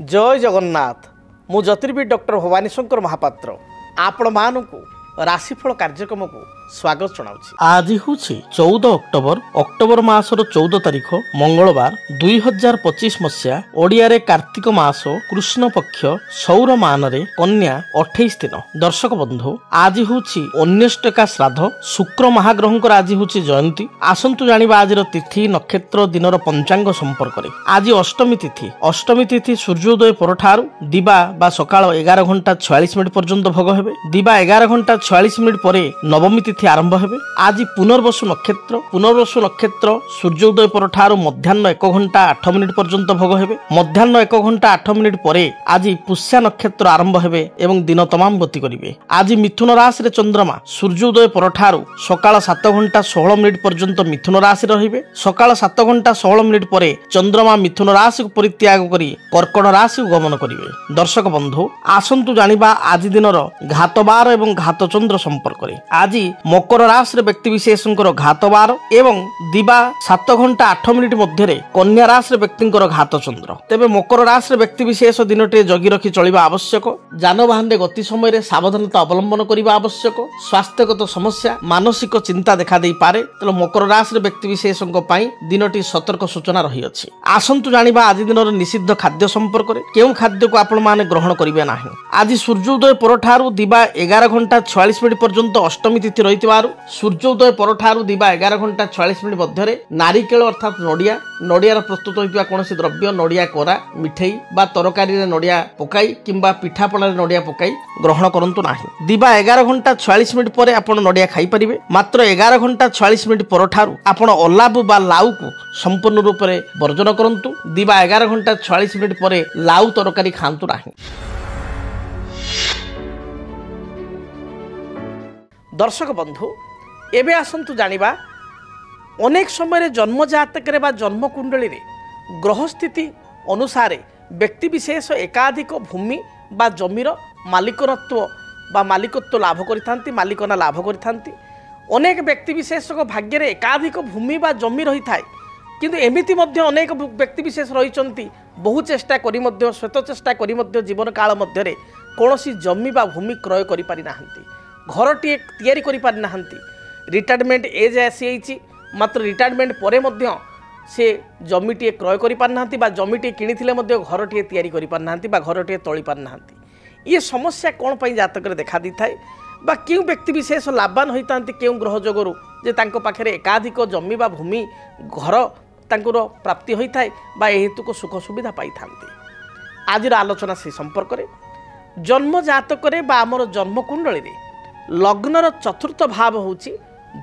जय जगन्नाथ मु ज्योतिर्विद डॉक्टर भवानी शंकर महापात्र आपण मानू राशिफल कार्यक्रम को स्वागत जनाऊँ। आज हूँ 14 अक्टोबर अक्टोबर मासर 14 तारिख मंगलवार 2025 मसीहा ओडिया रे कार्तिक मास कृष्ण पक्ष सौर मान रे कन्या 28 दिन। दर्शक बंधु आज हूँ 19 का श्राद्ध शुक्र महाग्रह आज हूँ जयंती। आसंतु जानिबा आज तिथि नक्षत्र दिनर पंचांग संपर्क रे। आज अष्टमी तिथि सूर्योदय परठारु दिबा बा सकाळ 11 घंटा 46 मिनिट पर्यंत भोग हेबे। दिबा 11 घंटा 46 मिनिट परे नवमी तिथि आरंभ हेबे। आज पुनर्वसु नक्षत्र सूर्योदय परठारु मध्याह्न 1 घंटा 8 मिनिट पर्यंत भोग हेबे। मध्याह्न 1 घंटा 8 मिनिट परे आज पुष्या नक्षत्र आरंभ हेबे एवं दिन तमाम गति करिवे। आज मिथुन राशि रे चंद्रमा सूर्योदय परठारु सकाळ 7 घंटा 16 मिनिट पर्यंत मिथुन राशि रहिबे। सकाळ 7 घंटा 16 मिनिट परे चंद्रमा मिथुन राशि को परित्याग करी कर्कट राशि को गमन करिवे। दर्शक बंधु आसंतु जानिबा आज दिनर घातबार एवं घातचंद्र संपर्क रे। आज मकर राशि व्यक्ति विशेषकर घातबार एवं दिबा 7 घंटा 8 मिनिट मध्य कन्या राशि व्यक्ति घात चंद्र। तेबे मकर राशि व्यक्ति विशेष दिनटे जगी रखी चलिबा आवश्यक। जानवाहन गति समय सावधानता अवलंबन करने आवश्यक। स्वास्थ्यगत समस्या मानसिक चिंता देखा दे पारे तेणु मकर राशि व्यक्ति विशेषों दिनटी सतर्क सूचना रही अछि। आसंतु जानिबा आज दिनर निषिद्ध खाद्य संपर्क रे। केउ खाद्य को आपण माने ग्रहण करिवे नाही। आज सूर्योदय परठारु दिबा 11 घंटा 46 मिनिट पर्यंत अष्टमी तिथि रहितबारु सूर्योदय परठारु दिबा 11 घंटा 46 मिनिट मध्य नारिकेल अर्थात नडिया प्रस्तुत होइतिबा कोनोसी द्रव्य नडिया कोरा मिठाई बा तरकारी रे नडिया पकाई किंबा पिठापणा रे नडिया पकाई ग्रहण करंतु नाही। दिबा 11 घंटा 46 मिनिट परे आपण नडिया खाई परिबे। मात्र 11 घंटा 46 मिनिट परठारु आपण अलाबु बा लाउ को संपूर्ण रूप रे वर्जन करंतु। दिबा 11 घंटा 46 मिनिट परे लाउ तरकारी खांतु नाही। दर्शक बंधु एबे आसंतु जानिबा अनेक समय जन्म जातक रे बा जन्म कुंडली रे ग्रह स्थिति अनुसार व्यक्ति विशेष एकाधिक भूमि बा जमीर मालिकत्व बा मालिकत्व लाभ करिथांती मालिकना लाभ करिथांती। अनेक व्यक्ति विशेष भाग्य रे एकाधिक भूमि बा जमी रही थाए किंतु एमिति मध्य अनेक व्यक्ति विशेष रहिचंती बहु चेष्टा करी मध्य श्वेत चेष्टा करी मध्य जीवन काल मध्य रे कोनोसी जमी बा भूमि क्रय करि पारि नाहंती। घरटी तैयारी करि पारि नाहंती। रिटायरमेंट एज आसी मात्र रिटायरमेंट परे मध्य से जमीटे क्रय करि पारि नाहंती बा जमीटे किनिथिले मध्य घरटी तैयारी करि पारि नाहंती बा घरटी तोଳି पारि नाहंती। ये समस्या कौन पई जातक रे देखा दी थाए बा क्यों व्यक्ति विशेष लाभवान होइतांती क्यों ग्रह जोगरु जे तांको पाखरे एकाधिक जमी बा भूमि घर तांकुर प्राप्ति होई थाए बा हेतु को सुख सुविधा पाई थांती। आज आलोचना से संपर्क रे जन्म जातक रे बा हमर जन्म कुंडली रे लग्नर चतुर्थ भाव होची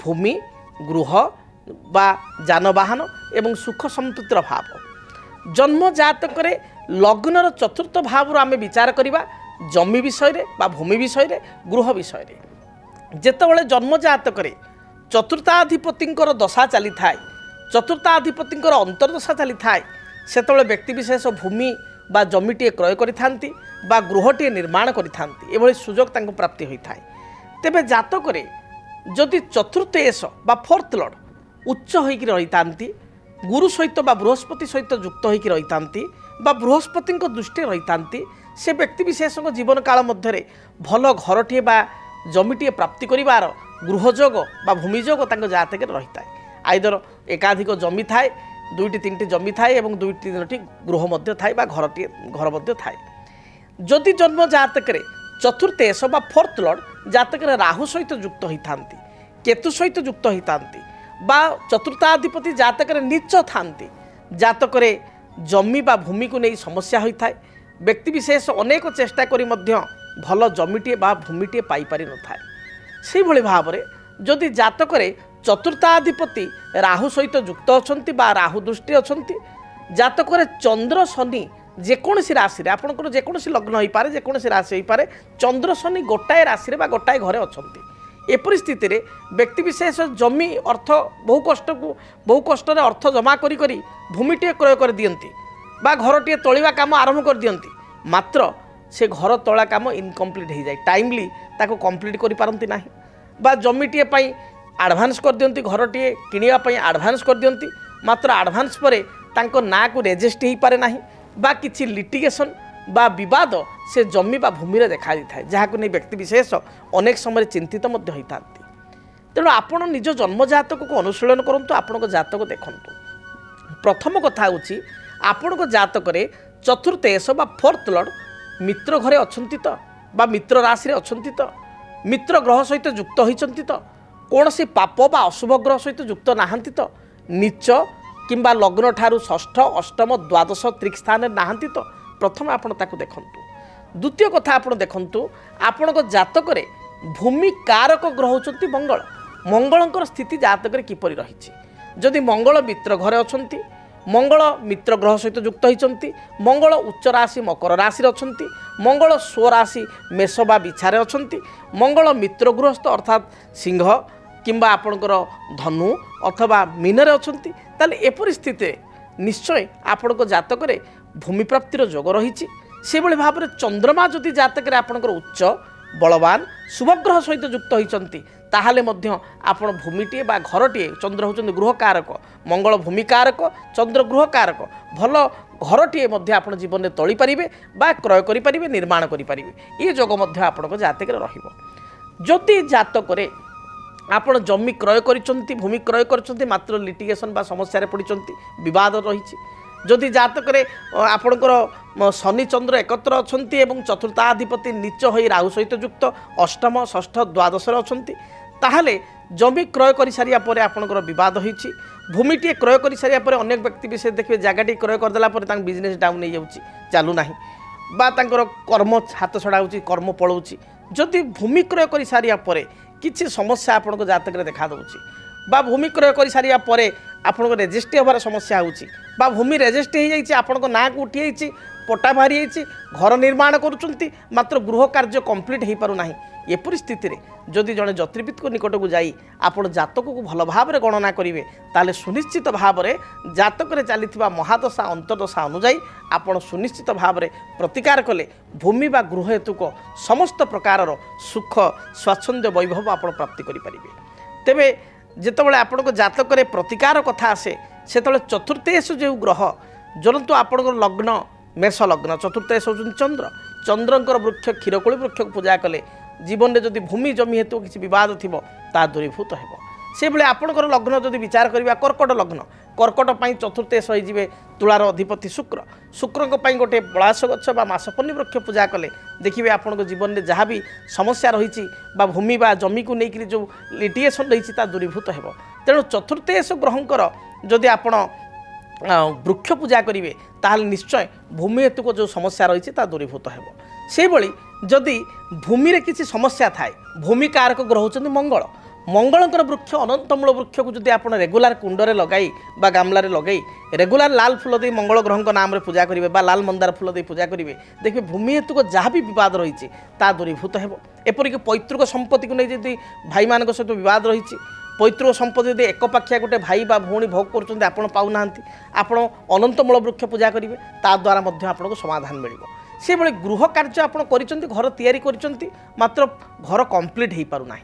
भूमि गृह बा जानवाहन एवं सुख संपत्तिर भाव। जन्म जातक रे लग्नर चतुर्थ भाव आमे विचार करिबा जमी विषय बा भूमि विषय गृह विषय। जेतेबेले जन्म जातक रे चतुर्थाधिपतिंकर दशा चली थाए चतुर्थाधिपतिंकर अंतर्दशा चली थाए सेतेबेले व्यक्ति विशेष भूमि बा जमीटे क्रय करिथांती बा गृहटे निर्माण करिथांती। एभली सुजोग तांको प्राप्ति होई थाए। तेबे जातक रे जदि चतुर्थ एस बा फोर्थ लॉर्ड उच्च होइकि रहितांती गुरु सहित बा बृहस्पति सहित युक्त होइकि रहितांती बा बृहस्पति दृष्टि रहितांती से व्यक्ति विशेष जीवन काल मध्य भल घरटे बा जमीटे प्राप्ति करिवार गृहजोग बा भूमिजोग तांको जातक रही थाए। आइदर एकाधिक जमी थाए दुईटी तीनटी जमी थाए एवं दुईटी तीनटी गृह मध्य थाए बा घर मध्य थाए। जदि जन्म जातक रे चतुर्थ एस बा फोर्थ लॉर्ड जातक राहु सहित युक्त होइथांती केतु सहित युक्त होइथांती बा चतुर्थाधिपति जातक नीच थांती जातक जमी बा भूमि को नहीं समस्या होई थाए। व्यक्ति विशेष अनेक चेष्टा करी मध्य भल जमीटे बा भूमिटे पाई पारि न थाए। सेहि भली भाव रे जदि जातक चतुर्थाधिपति राहु सहित युक्त अछंती बा राहु दृष्टि अछंती जातक चंद्र शनि जेकोसी राशि आपंकर जेकोसी लग्न हो पारे जेकोसी राशि हो पारे चंद्र शनि गोटाए राशि बा गोटाए घरे अछंती। ए परिस्थिति रे व्यक्ति विशेष जमी अर्थ बहु कष्ट अर्थ जमा करी करी भूमिटे क्रय कर दियंती बा घरटे तोलिबा काम आरंभ कर दियंती मात्र से घर तोला काम इनकम्प्लीट हो जाए टाइमली ताको कंप्लीट करि पारंती नाही बा जमीटे पई एडवांस कर दियंती घरटे किनिया पई एडवांस कर दियंती मात्र एडवांस परे तांको ना को रेजिस्ट हो पारे नाही बा किछि लिटिगेशन बा विवाद से जमी बा भूमि देखा दी थाए जहाँ नहीं व्यक्तिशेष अनेक समय चिंतित होता तेणु आपण निज जन्म जातक को अनुशीलन करूँ आपण जातक देखूँ प्रथम कथा हूँ आपण जातक चतुर्थेश बा फोर्थ लॉर्ड मित्र घरे अच्छी तो बा मित्र राशि अच्छी तो मित्र ग्रह सहित युक्त होती तो कौन सी पाप बा अशुभ ग्रह सहित युक्त नहांती तो नीच किंबा लग्न ठारू षष्ठ अष्टम द्वादश त्रिक स्थान नहांती तो प्रथम आपण ताकू देखंतु द्वितीय कथा आपण देखंतु आपण जातक भूमि कारक ग्रह होचंती मंगल मंगलंकर स्थिति जातक किपरि रही जदि मंगल मित्र घरे अछंती मंगल मित्र ग्रह सहित युक्त होती मंगल उच्च राशि मकर राशि अच्छा मंगल स्वराशि मेष बा बिछारे अच्छा मंगल मित्र गृहस्थ अर्थात सिंह किंबा आपणकर धनु अथवा मीनरे अच्छा ताले एपरि स्थिति निश्चय आपण जातक भूमि प्राप्तिर जोग रही से भाव में चंद्रमा जदि जातक आपणकर उच्च बलवान शुभग्रह सहित युक्त होती ताहले मध्य आपण भूमिटे बा घरटे चंद्र होचंदी गृह कारक मंगल भूमि कारक चंद्र गृह कारक भल घरटे मध्य आपण जीवन में तोली पारिबे बा क्रय करि पारिबे निर्माण करि पारिबे ये जोग मध्य आपण जातक रहिबो जदि जातक आपण जमी क्रय करिसंती भूमि क्रय करिसंती मात्र लिटिगेशन बा समस्या रे पडिसंती विवाद रहिछि जदि जातक आपणकर शनि चंद्र एकत्र अछंती एवं चतुर्थाधिपति नीच होई राहु सहित युक्त अष्टम षष्ठ द्वादश अछंती ताहले जमी क्रय कर सारिया परे आपणकर विवाद होईछि भूमिटे क्रय कर सारिया परे अनेक व्यक्ति विशेष देखिए जगहटी क्रय करदेला परे तांक बिजनेस डाउन हो जाउछि चालू नाही बा तांकर कर्म हाथ छड़ा होछि कर्म पळौछि जदि भूमि क्रय कर सारिया परे किछि समस्या आपणक जातक रे देखा दउछि बा भूमि क्रय कर सारिया परे आपणक रेजिस्ट्री होबार समस्या होछि बा भूमि रेजिस्ट्री हो जाइछि आपणक नाँ को उठी जाइछि पट्टा बाहरी जाइछि घर निर्माण करुछंती मात्र गृह कार्य कंप्लीट हो पारु नाही ए परिस्थिति रे जदि जड़े ज्योतिर्विद को निकट को जाई आपण जातक को भल भाव में गणना करेंगे ताले सुनिश्चित भाव में जातक रे चलीथिबा महादशा अंतर्दशा अनुजाई आपण सुनिश्चित भाव में प्रतिकार कले भूमि बा गृह हेतुक समस्त प्रकार सुख स्वाच्छंद्य वैभव आपण प्राप्ति करि परिबे तेबे जेतबेले आपण जातक रे प्रतिकार कथा आसे सेतबेले चतुर्थेश जो ग्रह जनतु आपण लग्न मेष लग्न चतुर्थेश होचुन चंद्र चंद्रंकर वृक्ष क्षीरकोली वृक्ष को पूजा कले जीवन में जदि भूमि जमी हेतु किसी विवाद थी दूरीभूत हो से भाई आपंकर लग्न जदि विचार करवा कर्कट लग्न कर्कट पाई चतुर्थेश होइजिबे तुलार अधिपति शुक्र शुक्रक पाई गोटे पलाश गछ बा मासपन्नी वृक्ष पूजा कले देखिए आपण जीवन में जहाँ भी समस्या रही भूमि बा जमी को लेकिन जो लिटिगेशन रही दूरीभूत हो तेणु चतुर्थेश ग्रहंकर जदि आपण वृक्ष पूजा करेंगे ताहले निश्चय भूमि हेतुक जो समस्या रही दूरीभूत हो से भली जदि भूमि रे किसी समस्या थाए भूमि कारक ग्रह होचंदी मंगल मंगलंकर वृक्ष अनंतमूल वृक्ष को जदि आपण रेगुलार कुंडरे लगाई बा गामलारे लगाई रेगुलार लाल फूल दे मंगल ग्रह नाम रे पूजा करेंगे बा लाल मंदार फूल दे पूजा करेंगे देखिए भूमि हेतुक जहाँ भी विवाद रही दूरीभूत हो एपरिक पैतृक संपत्ति को नहीं जदि भाई मान सहित विवाद रही पैतृक संपत्ति यदि एकपाखिया गोटे भाई बा भौणी भोग कर आपण पाऊना आपण अनंतमूल वृक्ष पूजा करेंगे ता द्वारा आपको समाधान मिल से भाई गृह कार्य आपड़ कर घर तैयारी कर मात्र घर कंप्लीट हो पारना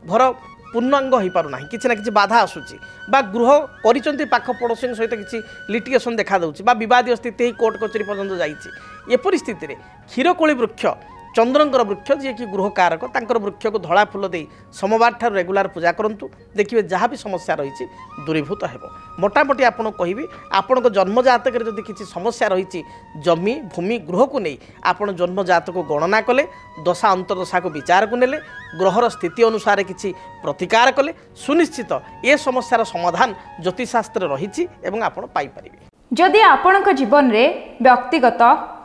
घर पूर्णांग हो पारना किसी ना कि बाधा आसूची बा गृह कर पाख पड़ोशी सहित किसी लिटिगेशन देखा दूसरी बद स्थिति कोर्ट कचेरी पर्यंत जाइए एपरी स्थिति में क्षीरकोली वृक्ष चंद्रंकर वृक्ष जी कि गृह कारक तांकर वृक्ष को धड़ा फूल दे सोमवार ठार रेगुलार पूजा करूँ देखिए जहाँ भी समस्या रही दूरीभूत हो मोटामोटी आपड़ कहि आपण जन्म जातक जदि किसी समस्या रही जमी भूमि गृह को नहीं आपण जन्म जातक को गणना कले दशा अंतर्दशा को विचार को नेले ग्रहर स्थिति अनुसार किसी प्रतिकार कले सुनिश्चित ए समस्यार समाधान ज्योतिषशास्त्र रही आपड़ पाइपर जदि आपणक जीवन में व्यक्तिगत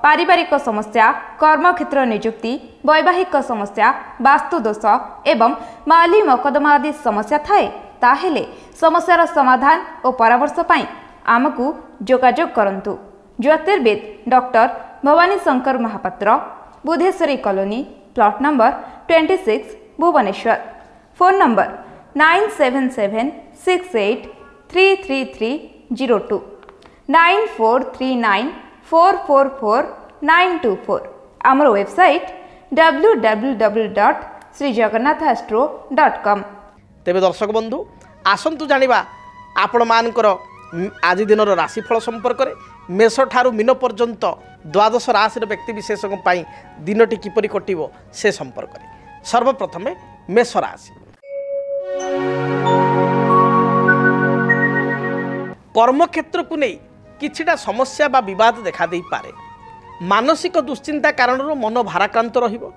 पारिवारिक समस्या कर्मक्षेत्र नियुक्ति वैवाहिक समस्या वास्तुदोष एवं माली मकदमा आदि समस्या थाए ताहेले समस्यार समाधान और परामर्श पाई आमको जोगाजोग करंतु। ज्योतिर्विद doctor Bhabani Shankar Mahapatra Budheswari colony plot number 26 Bhubaneswar phone number 9776833302 9439444924 आमर वेबसाइट www.srijagannathastro.com। तेबे दर्शक बंधु आसंतु जानिबा आपण मानकर आज दिन राशिफल संपर्क मेष ठारू मीन पर्यंत द्वादश राशि व्यक्ति विशेष दिनटी किपरि कटिबो से संपर्क में सर्वप्रथम मेष राशि। कर्मक्षेत्र को नहीं किछिटा समस्या बा विवाद देखा दे पारे। मानसिक दुश्चिंता कारण मन भाराक्रांत रहिबो।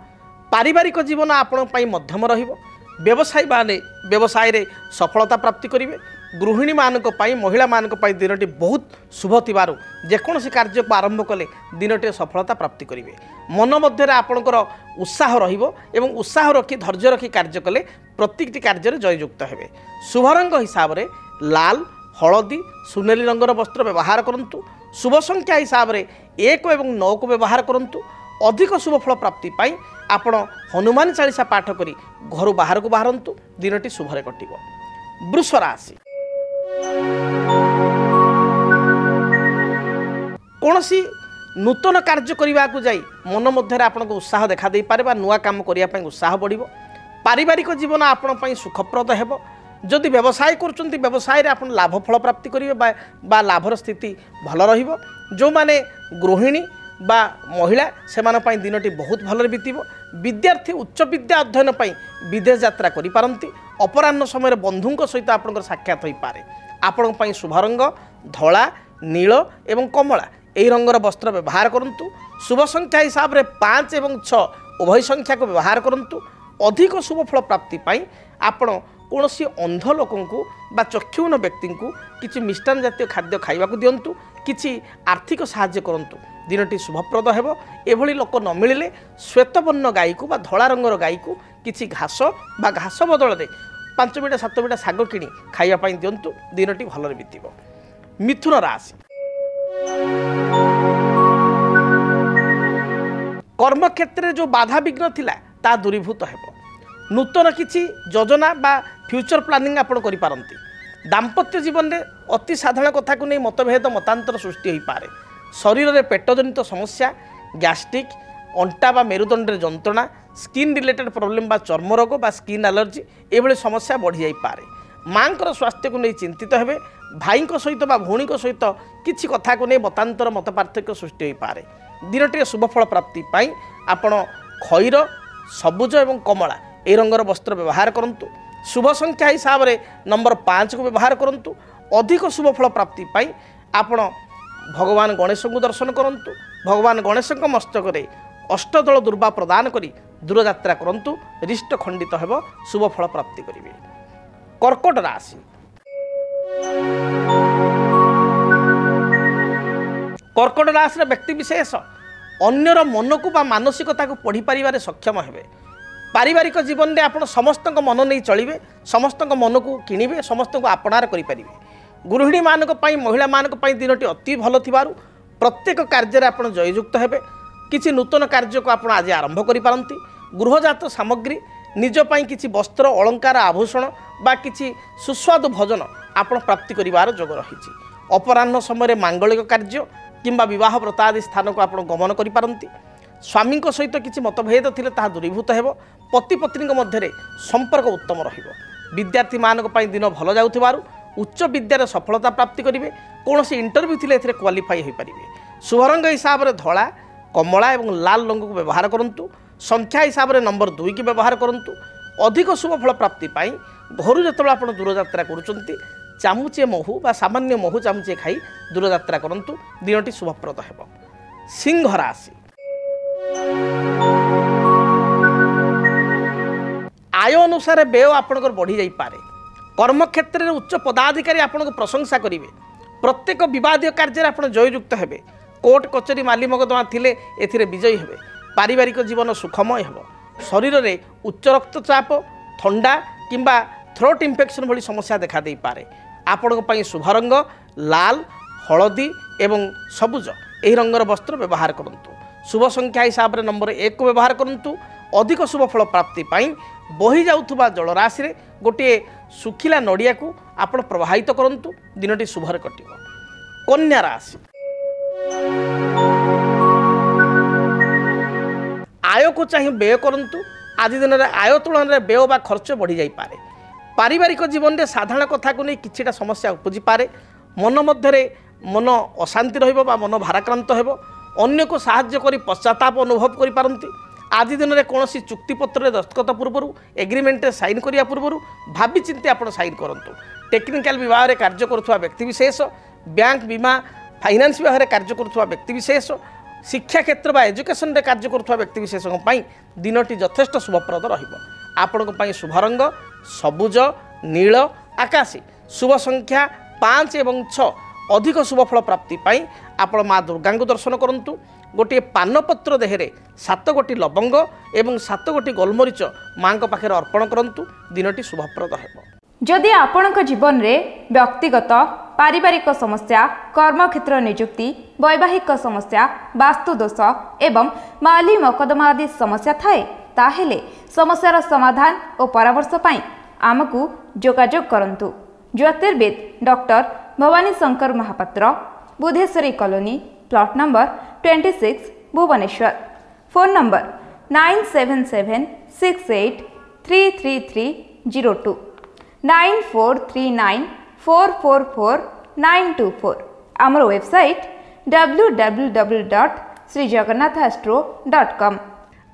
पारिवारिक जीवन आपण पई मध्यम रहिबो। व्यवसायी माने व्यवसाय रे सफलता प्राप्ति करिवे। गृहिणी मानक पई महिला मानक पई दिनटी बहुत शुभ थिबारु जेकोसी कार्य को आरंभ कले दिनटी सफलता प्राप्ति करिवे। मन मध्य आपणकर उत्साह रहिबो एवं उत्साह रखी धैर्य रखी कार्य कले प्रत्येकटी कार्य रे जययुक्त हेबे। शुभ रंग हिसाब रे लाल हलदी सुनेली रंगर वस्त्र व्यवहार करंतु। शुभ संख्या हिसाब रे 1 एवं 9 को व्यवहार करंतु। अधिक शुभ फल प्राप्ति पाई आपण हनुमान चालीसा पाठ करी घर बाहर को बाहरंतु दिनटी शुभरे कटिबो। वृष राशि। कौनसी नूतन कार्य करने को जाई मन मध्य आपन को उत्साह देखा दे पारे बा नुआ काम करिया पई उत्साह बढ़िबो। पारिवारिक जीवन आपण पई सुखप्रद हेबो। जदि व्यवसाय करचंती व्यवसाय रे आपण लाभ फल प्राप्ति करिवे बा लाभर स्थिति भल रहिबो। जो माने गृहिणी बा महिला सेमान पई दिनटी बहुत भल बीतिबो। विद्यार्थी उच्च विद्या अध्ययन पई विदेश यात्रा करि पारंती। अपराह्न समय बंधुंक सहित आपनकर साक्षात होई पारे। आपण पई शुभ रंग धला नील एवं कमला एही रंगर वस्त्र व्यवहार करंतु। शुभ संख्या हिसाब रे 5 एवं 6 उभय संख्या को व्यवहार करंतु। अधिक शुभ फल प्राप्ति पाई आपण कौनसी अंध लोकं को बा चक्षुहीन व्यक्ति को किसी मिष्टान जातीय खाद्य खाइबा को दिंतु। किसी आर्थिक साहाय्य करंतु दिनटी शुभप्रद हेबो। एभली लोक न मिलिले श्वेतवर्ण गाई को बा धला रंगर गाई को किसी घास बा घास बदल दे 5 बिटा 7 बिटा साग किणी खाइबा पई दिंतु दिनटी भलरे बीतिबो। मिथुन राशि। कर्मक्षेत्र जो बाधा विघ्न थिला ता दूरीभूत हेबो। नूतन किसी योजना बा फ्यूचर प्लानिंग आपण करि पारंती। दाम्पत्य जीवन में अति साधारण कथा को नहीं मतभेद मतांतर सृष्टि हो पारे। शरीर में पेटजनित समस्या गैस्ट्रिक अंटा बा मेरुदंड जंत्रणा स्किन रिलेटेड प्रॉब्लम बा चर्म रोग बा स्किन एलर्जी एभली समस्या बढ़ी जाई पारे। मांकर स्वास्थ्य को नहीं चिंतित हेबे। भाई सहित बा भौणी सहित किसी कथा को नहीं मतांतर मत पार्थक्य सृष्टि हो पारे। दिनटी शुभफल प्राप्ति पाई आपण खैर सबुज एवं कमला ए रंगर वस्त्र व्यवहार करंतु। शुभ संख्या हिसाब रे नंबर 5 को व्यवहार करंतु। अधिक शुभ फल प्राप्ति पाई आपण भगवान गणेश को दर्शन करंतु। भगवान गणेश मस्तक रे अष्टदल दुर्वा प्रदान करी दूर यात्रा करंतु। रिष्ट खंडित हेबो शुभ फल प्राप्ति करिवे। कर्कट राशि। कर्कट राशि व्यक्ति विशेष अन्यर मन को बा मानसिकता को पढ़ी पारिबारे सक्षम हेबे। पारिवारिक जीवन में आप समस्त मन नहीं चलिए। समस्त मन को किणवे समस्त को आपणार करें। गृहिणी मानक महिला मानक दिनटी अति भल थिबारु प्रत्येक कार्य आप जययुक्त हेबे। किसी नूतन कार्य को आप आज आरंभ करि पारंती। गृहजात सामग्री निजपाई किसी वस्त्र अलंकार आभूषण बा किसी सुस्वादु भोजन आप प्राप्ति करिवार जोग रही। अपराह्न समय मांगलिक कार्य किंबा विवाह व्रत आदि स्थान को आप गमन करि पारंती। स्वामी सहित किसी मतभेद थिले ताहा दूरीभूत हेबो। पति पत्नी मध्य संपर्क उत्तम रहिबो। विद्यार्थी मानक पई दिन भल जाउथिबारु उच्च विद्यार सफलता प्राप्ति करिवे। कोनोसी इंटरव्यू थिले एथिरे क्वालिफाई होई परिबे। शुभ रंग हिसाब रे धला कमला एवं लाल रंग को व्यवहार करंतु। संख्या हिसाब रे नंबर 2 की व्यवहार करंतु। अधिक शुभ फल प्राप्ति पाई घर जेतबे आपण दूर यात्रा करूचंती चामुचे महू बा सामान्य महू चामुचे खाई दूर यात्रा करंतु दिनटी शुभप्रद हेबो। सिंह राशि। आय अनुसार व्यय आपणकर बढ़ी जाई पारे। कर्मक्षेत्र में उच्च पदाधिकारी आपन को प्रशंसा करेंगे। प्रत्येक विवादीय कार्य आप जययुक्त हेबे। कोर्ट कचेरी माली मकदमा थिले एथिरे विजयी हेबे। पारिवारिक जीवन सुखमय हेबो। शरीर में उच्च रक्तचाप ठंडा किंबा थ्रोट इन्फेक्शन भली समस्या देखा दे पारे। आपण शुभ रंग लाल हलदी एवं सबुज एही रंगर वस्त्र व्यवहार करंतु। शुभ संख्या हिसाब रे नंबर 1 को व्यवहार करंतु। अधिक शुभ फल प्राप्ति पाई बही जाउथुबा जलराशि रे गोटे सुखिला नड़िया को आपण प्रवाहित करंतु दिनटी शुभरे कटिबो। कन्या राशि। आय को चाहे व्यय करंतु। आज दिन में आय तुलन में व्यय बा खर्च बढ़ी जाई पारे। पारिवारिक जीवन में साधारण कथा को नहीं किछिटा समस्या उपजी पारे। मन मध्य मन अशांति रहिबो बा मन भाराक्रांत हेबो अन्य को साहाय्य करी पश्चाताप अनुभव करि पारंती। आज दिन में कौन चुक्तिपत्र दस्तखत पूर्व एग्रीमेंट साइन करिया पूर्व भावी चिंती आप साइन करंतु। टेक्निकल विभाग में कार्य करुवा व्यक्तिविशेष, बैंक बीमा फाइनान्स विभाग में कार्य करुवा व्यक्तिविशेष, शिक्षा क्षेत्र बा एजुकेशन रे कार्य करुवा व्यक्तिविशेष दिनटी यथेष्ट शुभप्रद रहिबो। आपण शुभ रंग सबुज नील आकाशी, शुभ संख्या 5 और 6, अधिक शुभफल प्राप्ति आपण माँ दुर्गा दर्शन करंतु। गोटे पानपत्र देहरे 7 गोटी लवंग एवं 7 गोटी गोलमरीच माँ पाखे अर्पण करंतु। दिनटी शुभप्रद हेबो। जदि आपणक जीवन में व्यक्तिगत पारिवारिक समस्या, कर्मक्षेत्र नियुक्ति, वैवाहिक समस्या, वास्तुदोष एवं माली मकदमा आदि समस्या थाए ताहेले समस्यार समाधान और परामर्श पाई आमको जोगाजोग करंतु। ज्योतिर्विद doctor Bhabani Shankar Mahapatra, Budheswari colony, plot number 26, Bhubaneswar. Phone number 9776833302 9439444924। आमर वेबसाइट www.srijagannathastro.com।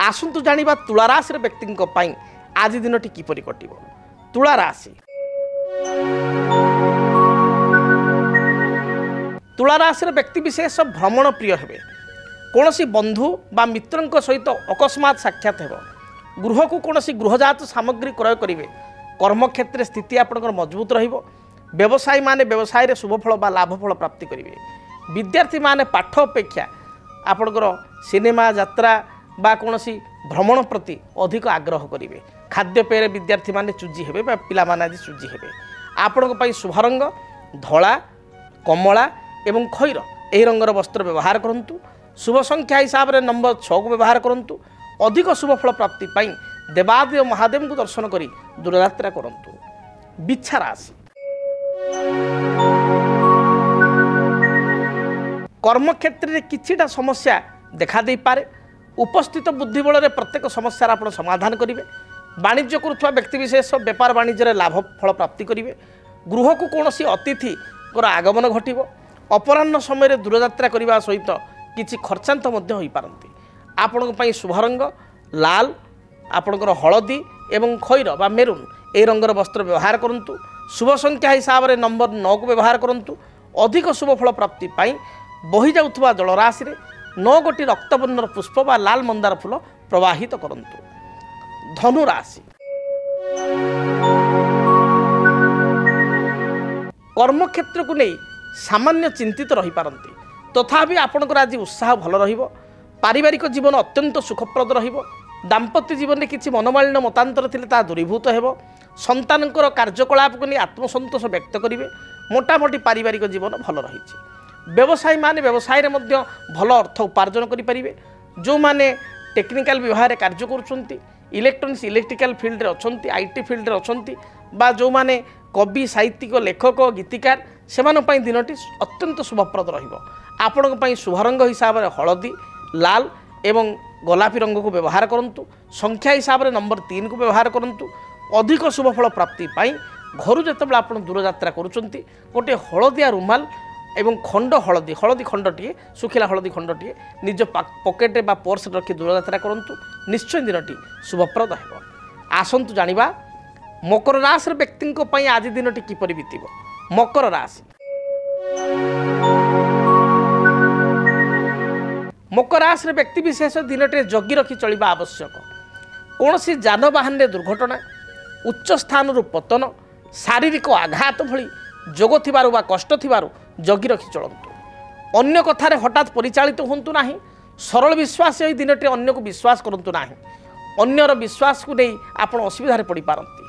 आसंतु जानिबा तुला राशि व्यक्ति आज दिनटी किपरि कटिबो। तुला राशि तुला राशि व्यक्ति विशेष भ्रमण प्रिय हेबे। कौनसी बंधु बा मित्र सहित अकस्मात साक्षात हेबो। गृह को कौनसी गृहजात सामग्री क्रय करिवे। कर्मक्षेत्र स्थिति आपनकर मजबूत रहिबो। व्यवसायी माने व्यवसाय रे शुभफल बा लाभफल प्राप्ति करिवे। विद्यार्थी माने पाठ अपेक्षा आपनकर सिनेमा यात्रा बा कौनसी भ्रमण प्रति अधिक आग्रह करिवे। खाद्यपेय विद्यार्थी माने चूजी हेबे बा पिला माने आज चूजी हेबे। आपनक पई शुभ रंग धला, कमला एवं खैर एही रंगर वस्त्र व्यवहार करंतु। शुभ संख्या हिसाब रे नंबर 6 को व्यवहार करंतु। अधिक शुभफल प्राप्ति पाई देवादेव महादेव को दर्शन करी दूरयात्रा करंतु। बिच्छा राशि कर्मक्षेत्र में किछिटा समस्या देखा दे पारे। उपस्थित बुद्धिबल रे प्रत्येक समस्या आप समाधान करेंगे। वाणिज्य करुवा व्यक्तिविशेष व्यापार वाणिज्य लाभ फल प्राप्ति करेंगे। गृह को कौन अतिथि आगमन घटव। अपराह्न समय दूरयात्रा करने सहित किसी खर्चांत हो पारती। आपण शुभ रंग लाल, आपणकर हलदी एवं खैर बा मेरून ए रंगर वस्त्र व्यवहार करंतु। शुभ संख्या हिसाब रे नंबर 9 को व्यवहार करंतु। अधिक शुभफल प्राप्ति पाई बही जाउथबा जलराशि रे 9 गोटी रक्तवर्णर पुष्प बा लाल मंदार फूल प्रवाहित करंतु। धनु राशि कर्मक्षेत्र को नहीं सामान्य चिंतित रही पारती। तथापि आपणकर आज उत्साह भल रहिबो। पारिवारिक जीवन अत्यंत सुखप्रद रहिबो। दाम्पत्य जीवन में किसी मनमालिन्य मतांतर थिले ता दूरीभूत हेबो। संतानकर कार्यकलाप को नहीं आत्मसंतोष व्यक्त करेंगे। मोटामोटी पारिवारिक जीवन भल रही। व्यवसायी माने व्यवसाय रे मध्य भल अर्थ उपार्जन करें। जो माने टेक्निकल विभाग में कार्य करुछंती, इलेक्ट्रोनिक्स इलेक्ट्रिकल फील्ड रे अछंती, आईटी फील्ड रे अछंती बा जो माने कवि साहित्यिक लेखक गीतिकार सेमानं पई दिनटी अत्यंत शुभप्रद रहिबो। आपणक पई शुभ रंग हिसाब रे हलदी, लाल एवं गोलापी रंग को व्यवहार करंतु। संख्या हिसाब रे नंबर 3 को व्यवहार करंतु। अधिक शुभफल प्राप्ति पाई घर जेतेबेले आपण दूरयात्रा करुछंती गोटे हलदिया रुमाल एवं खंड हलदी खंडटीए सुखिला हलदी खंडटीए निज पकेट बा पर्स रखी दूरयात्रा करंतु। निश्चय दिनटी शुभप्रद हेबो। आसंतु जानिबा मकर राशि व्यक्ति आज दिनटी किपरि बीतिबो। मकर राशि मकर राशि व्यक्ति विशेष दिनटे जगी रखी चलिबा आवश्यक। कौन सी जानवाहन दुर्घटना, उच्च स्थान पतन, शारीरिक आघात भली जोग थिबारु बा कष्ट थिबारु जगी रखी चलंतु। अन्य कथारे हठात परिचालित होंतु नाही। सरल विश्वास यही दिनटे अन्य को विश्वास करंतु नाही। अन्यर विश्वास को नहीं आपण असुविधा पड़ी पारती।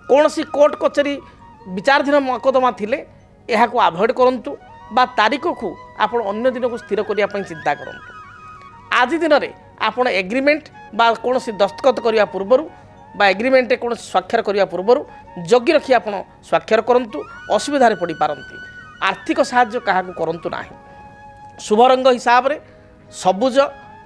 कौन सी कोर्ट कचेरी विचाराधीन मकदमा थिले यह को अवॉइड करंतु बा तारीख को आपण अन्य दिन को स्थिर करिया पई चिंता करंतु। आज दिन में आपण एग्रीमेंट बा कौन सी दस्तखत करने पूर्व बा एग्रीमेंट कौन स्वाक्षर करने पूर्व जगी रखी आपण स्वाक्षर करंतु। असुविधा पड़ी पारती। आर्थिक साहाय्य क्या करंतु नाही। शुभ रंग हिसाब रे सबुज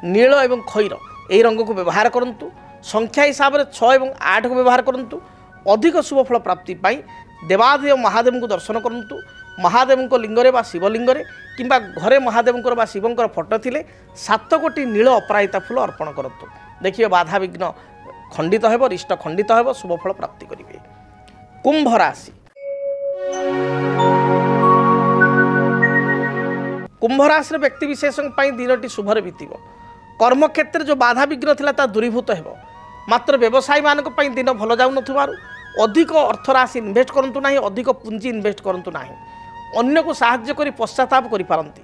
नील एवं खैर यही रंग को व्यवहार करंतु। संख्या हिसाब रे 6 और 8 को व्यवहार करंतु। अधिक शुभफल प्राप्ति पाई देवादेव महादेव को दर्शन करंतु। महादेव लिंगरे बा शिवलिंगरे किंबा घरे महादेव बा शिवंकर फोटो थिले 7 कोटी नील अपराजिता फूल अर्पण करतु। देखिए बाधा विघ्न खंडित हेब, रिष्ट खंडित हेब, शुभफल प्राप्ति करिवे। कुंभ राशि। कुंभ राशि व्यक्ति विशेष दिनटी शुभरे बीतब। कर्म क्षेत्र जो बाधा विघ्न थिला ता दूरीभूत हेब। मात्र व्यवसायी मानक पई दिन भल जाउ नथुबारु अधिक अर्थ राशि इन्वेस्ट करंतु नाही, अधिक पुंजी इन्वेस्ट करंतु नाही। अन्य को साहाय्य करी पश्चाताप करि पारंती।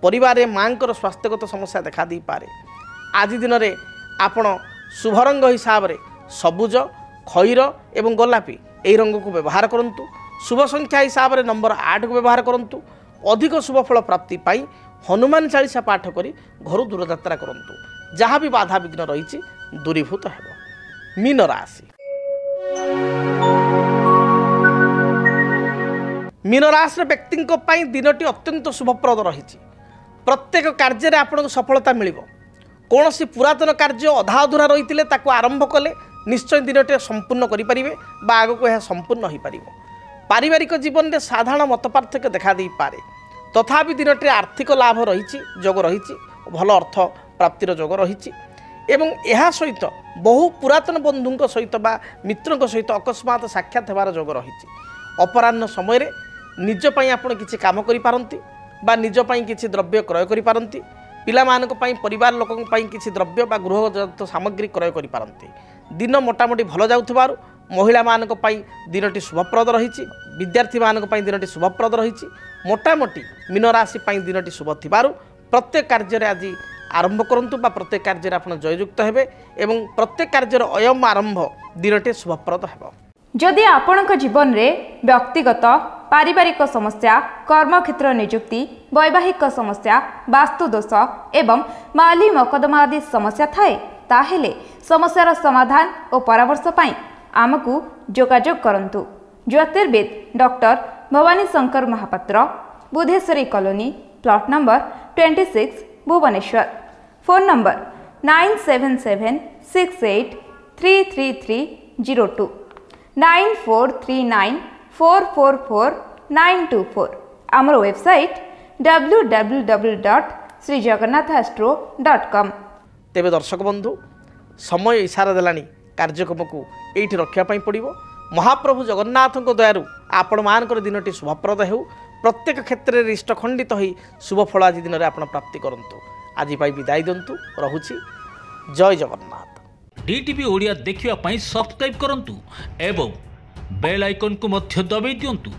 परिवार मांकर स्वास्थ्यगत समस्या देखा दी पारे। आज दिन में आपण शुभ रंग हिसाब रे सबुज, खैर एवं गोलापी यही रंग को व्यवहार करंतु। शुभ संख्या हिसाब रे नंबर 8 को व्यवहार करंतु। अधिक शुभ फल प्राप्ति पाई हनुमान चालीसा पाठ करी घर दूरयात्रा करंतु। जहाँ भी बाधा विघ्न रही दूरीभूत हेब। मीन राशि। मीन राशि व्यक्ति दिनटी अत्यंत शुभप्रद रही। प्रत्येक कार्य में आपको सफलता मिल। कौन सी पुरातन कार्य अधा अधूरा रही आरंभ कले निश्चय दिनटे संपूर्ण करें आग को यह संपूर्ण हो पार। पारिवारिक जीवन में साधारण मत पार्थक्य देखा दे पारे। तथापि दिनटे आर्थिक लाभ रही, जोग रही, भल अर्थ प्राप्तिर जोग रही एवं यह सहित बहु पुरातन बंधु सहित बा मित्रों सहित अकस्मात साक्षात होवार जोग रही। अपराह्न समय निजपाई आपण किसी काम करि पारंती बा निजपाई किसी द्रव्य क्रय करि पारंती। पिलामानक पई परिवार लोकन पई किसी द्रव्य बा गृहजात सामग्री क्रय करि पारंती। दिन मोटामोटी भल जाउथबारु महिला मानक पई दिनटी शुभप्रद रही। विद्यार्थी मानक पई दिनटी शुभप्रद रही। मोटामोटी मीन राशि पई दिनटी शुभ थिबारु प्रत्येक कार्य आज आरंभ करंतु बा प्रत्येक कार्य आपण जययुक्त हेबे एवं प्रत्येक कार्य अयम आरंभ दिनटे शुभप्रद हेबो। जदि आपणक जीवन रे व्यक्तिगत पारिवारिक समस्या, कर्मक्षेत्र नियुक्ति, वैवाहिक समस्या, वास्तुदोष एवं माली मकदमा आदि समस्या थाए ताहेले समस्यार समाधान और परामर्श पाई आमकु जोगाजोग करंतु। ज्योतिर्वेद doctor Bhabani Shankar Mahapatra, Budheswari colony, plot number 26, Bhubaneswar. Phone number 9776833302 9439444924। आमर वेबसाइट www.srijagannathastro.com। तेबे दर्शक बंधु समय इशारा देलानी कार्यक्रम को एठी रखिया पई पड़िबो। महाप्रभु जगन्नाथ दयारु आपण मानकर दिनटी शुभप्रद हेउ। प्रत्येक क्षेत्र में इष्ट खंडित हो शुभ फल आज दिन में आप प्राप्ति करंतु। आज विदाय दिंतु रहुछि। जय जगन्नाथ। डीटीवी ओडिया देखिवा पई सब्सक्राइब करंतु एवं बेल आइकन को मध्य दबाई दियंतु।